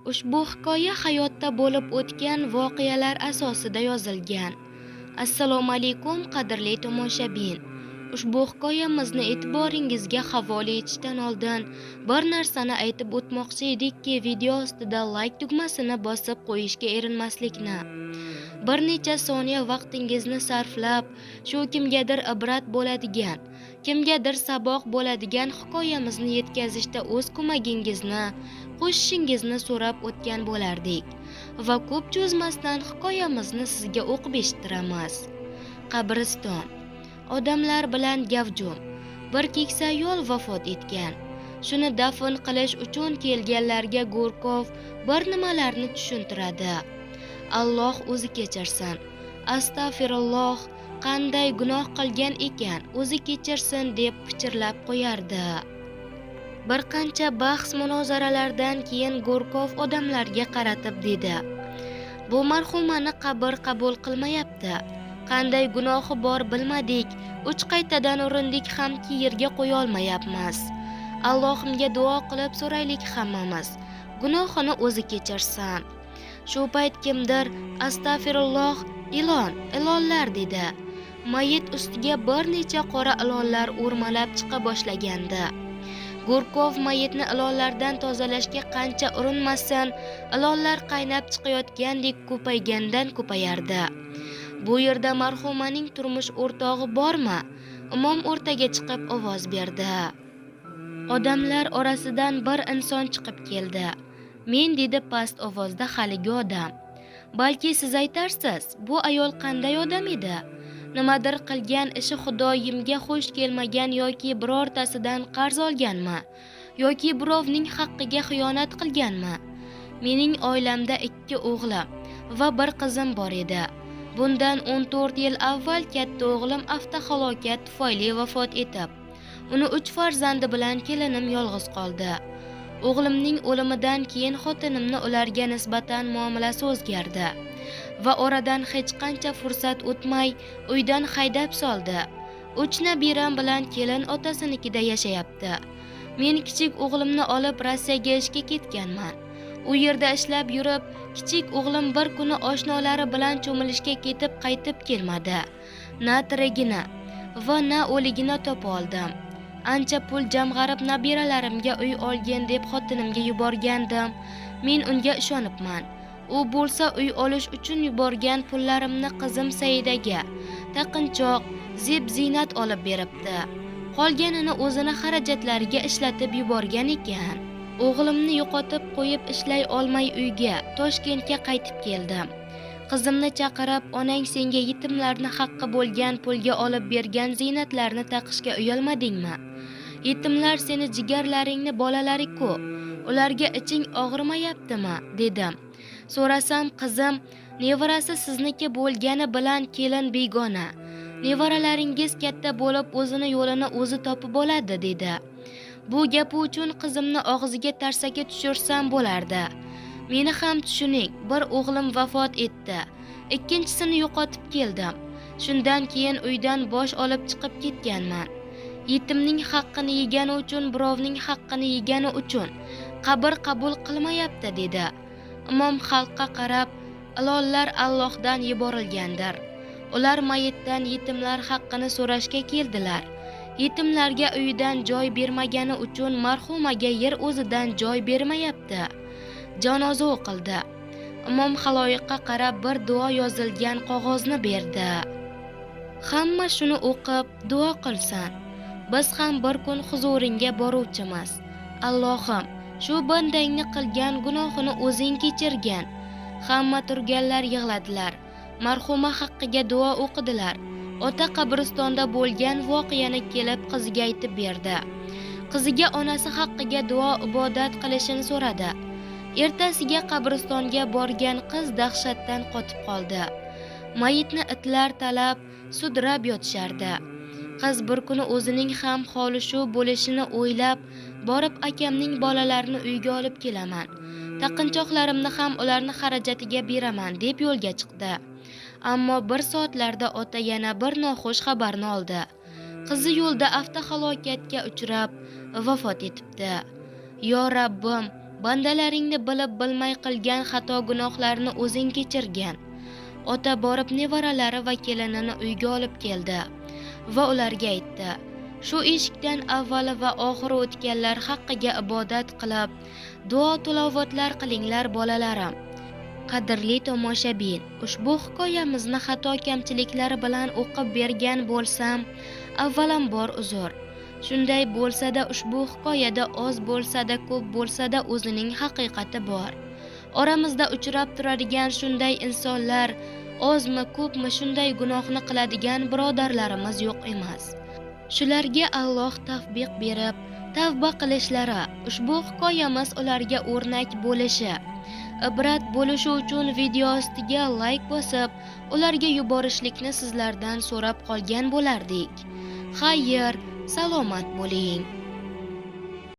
Ushbu hikoya hayotda bo'lib o'tgan voqealar asosida yozilgan. Assalomu alaykum qadrli tomoshabin. Ushbu hikoyamizni e'tiboringizga havola etishdan oldin bir narsani aytib o'tmoqchi edikki, video ostida like tugmasini bosib qo'yishga erinmaslikni. Bir necha soniya vaqtingizni sarflab, shu kimgadir ibrat bo'ladigan, kimgadir saboq bo'ladigan hikoyamizni yetkazishda o'z ko'magingizni, qo'shishingizni so'rab o'tgan bo'lardik va ko'p cho'zmasdan hikoyamizni sizga o'qib eshittiramiz. Qabriston. Odamlar bilan gavjum. Bir keksa ayol vafot etgan. Shuni dafn qilish uchun kelganlarga Gurkov bir nimalarni tushuntiradi. Alloh o'zi kechirsin. Astag'firulloh, qanday gunoh qilgan ekan, o'zi kechirsin deb pichirlab qo'yardi. Bir qancha bahs-munozaralardan keyin Gurkov odamlarga qaratib dedi: "Bu marhumani qabr qabul qilmayapti. Qanday gunohi bor bilmadik, 3 qaytadan urindik hamki yerga qo'ya olmayapmiz. Allohimga duo qilib so'raylik hammamiz. Gunohini o'zi kechirsin." Shu payt kimdir "Astag'firulloh, ilonlar" dedi. Mayit ustiga bir necha qora ilonlar o'rmalab chiqa boshlagandi. Gurkov mayitni ilonlardan tozalashga qancha urinmasin, ilonlar qaynab chiqayotgandek ko'paygandan ko'payardi. Bu yerda marhumaning turmush o'rtog'i bormi? Imom o'rtaga chiqib ovoz berdi. Odamlar orasidan bir inson chiqib keldi. "Men", dedi past ovozda haligi odam. "Balki siz aytarsiz, bu ayol qanday odam edi? Nimadir qilgan ishi Xudoyimga xush kelmagan yoki birortasidan qarz olganmi? Yoki birovning haqqiga xiyonat qilganmi? Mening oilamda 2 o'g'lim va bir qizim bor edi. Bundan 14 yil avval katta o'g'lim avtohalokat tufayli vafot etib, uni 3 farzandi bilan kelinim yolg'iz qoldi. O'g'limning o'limidan keyin xotinimni ularga nisbatan muomalasi o'zgardi va oradan hech qancha fursat o'tmay uydan haydab soldi. 3 nabiram bilan kelin otasinikida yashayapti. Men kichik o'g'limni olib Rossiyaga ishga ketganman. U yerda ishlab yurib, kichik o'g'lim bir kuni oshnolari bilan cho'milishga ketib qaytib kelmadi. Na tirigini va na o'ligini topa oldim. Ancha pul jamg'arib nabiralarimga uy olgin deb xotinimga yuborgandim. Men unga ishonibman. U bo'lsa uy olish uchun yuborgan pullarimni qizim Saidaga taqinchoq, zeb-ziynat olib beribdi. Qolganini o'zini xarajatlariga ishlatib yuborgan ekan. O'g'limni yo'qotib qo'yib ishlay olmay uyga, Toshkentga qaytib keldim. Qizimni chaqirib, "Onang senga yetimlarni haqqi bo'lgan pulga olib bergan ziynatlarni taqishga uyalmadingmi? Yetimlar seni jigarlaringni bolalari-ku. Ularga iching og'rimayaptimi?" dedim. So'rasam, qizim, "Nevarasi sizniki bo'lgani bilan kelin begona. Nevaralaringiz katta bo'lib o'zini yo'lini o'zi topib oladi", dedi. Bu gapi uchun qizimni og'ziga tarsaki tushirsam bo'lardi. Meni ham tushuning, bir o'g'lim vafot etdi. Ikkinchisini yo'qotib keldim. Shundan keyin uydan bosh olib chiqib ketganman. Yetimning haqqini yegani uchun, birovning haqqini yegani uchun qabr qabul qilmayapti", dedi. Imom xalqqa qarab, "Ilonlar Allohdan yuborilgandir. Ular mayitdan yetimlar haqqini so'rashga keldilar. Yetimlarga uydan joy bermagani uchun marhumaga yer o'zidan joy bermayapti." Janoza o'qildi. Imom xaloyiqqa qarab bir duo yozilgan qog'ozni berdi. "Hamma shuni o'qib duo qilsin. Biz ham bir kun huzuringga boruvchimiz. Allohim, shu bandangni qilgan gunohini o'zing kechirgin." Hamma turganlar yig'ladilar. Marhuma haqqiga duo o'qidilar. Ota qabristonda bo'lgan voqeani kelib qiziga aytib berdi. Qiziga onasi haqqiga duo ibodat qilishini so'radi. Ertasiga qabristonga borgan qiz dahshatdan qotib qoldi. Mayitni itlar talab, sudrab yotishardi. Qiz bir kuni o'zining ham holi shu bo'lishini o'ylab, borib akamning bolalarini uyga olib kelaman. Taqinchoqlarimni ham ularni xarajatiga beraman deb yo'lga chiqdi. Ammo bir soatlarda ota yana bir noxush xabarni oldi. Qizi yo'lda avtohalokatga uchrab vafot etibdi. "Yo Rabbim, Bandalaringni bilib bilmay qilgan xato gunohlarni o'zing kechirgin. Ota borib nevaralari va kelinini uyga olib keldi va ularga aytdi: shu eshikdan avvali va oxiri o'tganlar haqqiga ibodat qilib, duo tilovatlar qilinglar bolalarim. Qadrli tomoshabin, ushbu hikoyamizni xato kamchiliklari bilan o'qib bergan bo'lsam, avvalambor uzr. Shunday bo'lsa-da, ushbu hikoyada oz bo'lsa-da, ko'p bo'lsa-da o'zining haqiqati bor. Oramizda uchrab turadigan shunday insonlar ozmi, ko'pmi shunday gunohni qiladigan birodarlarimiz yo'q emas. Shularga Alloh tavfiq berib, tavba qilishlari, ushbu hikoyamiz ularga o'rnak bo'lishi, ibrat bo'lishi uchun video ostiga like bosib, ularga yuborishlikni sizlardan so'rab qolgan bo'lardik. Xayr, salomat bo'ling.